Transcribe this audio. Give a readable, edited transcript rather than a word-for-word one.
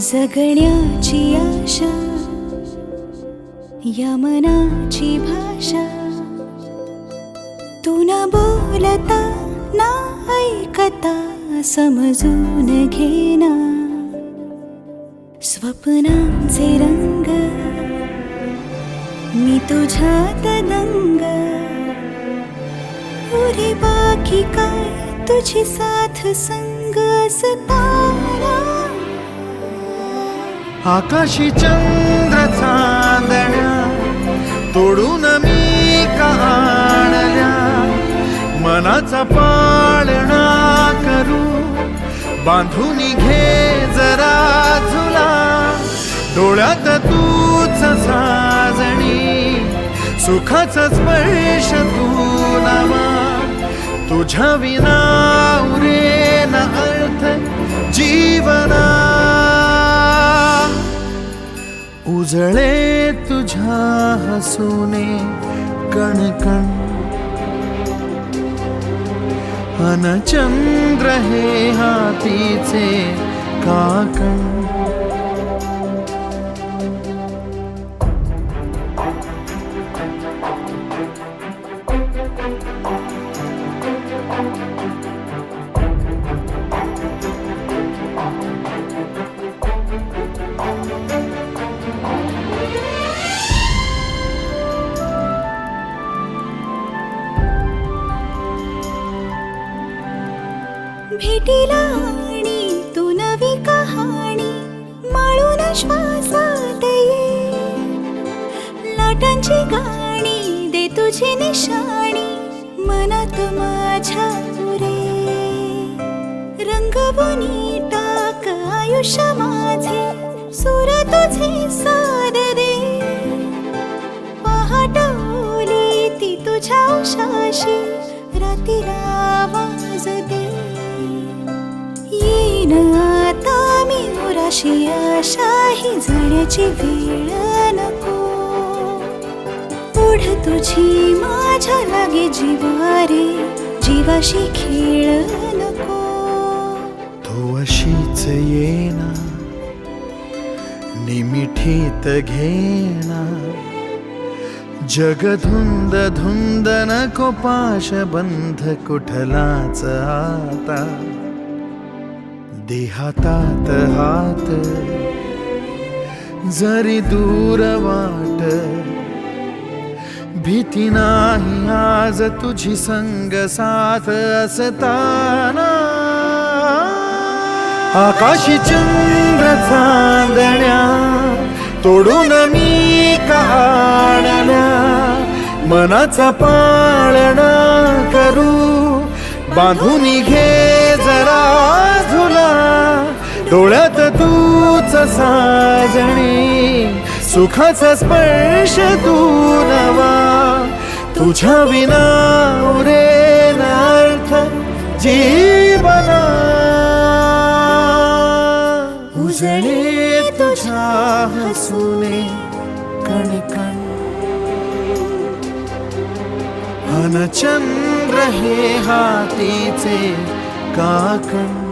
जगण्याची आशा या मनाची भाषा तू न बोलता ना ऐकता समजून घेना स्वप्नांचे रंग मी तुझ्यात दंग पुरे बाकी काय तुझी साथ संग असताना आकाशी चंद्र चांदण्या तोडून मी का आणल्या मनाचा पाळणा करू बांधून घे जरा झुला डोळ्यात तूच साजणी सुखाचा स्पर्श तू नामा तुझ्या विना उरेना अर्थ जीवना उजळे तुझ्या हसूने कणकण अन चंद्र हे हातीचे काकण भेटीला आणि तू नवी कहाणी माळून श्वासात ये लाटांची गाणी दे तुझी निशाणी मनात माझ्या पुरे रंगवून टाक आयुष्य माझे सूर तुझे साद दे पहाट ओली ती तुझ्या उशाशी रातीला आवाज दे येईन आता मी उराशी आशाही जाण्याची वेळ नको पुढ तुझी माझ्या लागे जीवारे जीवाशी खेळ नको तो अशीच येना निमिठीत घेना जग धुंद धुंद नको पाश बंध कुठलाच आता देहातात हात जरी दूर वाट भीती नाही आज तुझी संग साथ असताना आकाशी चंद्र चांदण्या तोडून मी का आणल्या मनाचा पाळणा करू बांधून घे जरा झुला डोळ्यात तूच साजणी सुखाचा स्पर्श तू नवा तुझ्या विना उरेना अर्थ जीवना उजळे तुझ्या हसूने कणकण अन चंद्र हे हातीचे काकण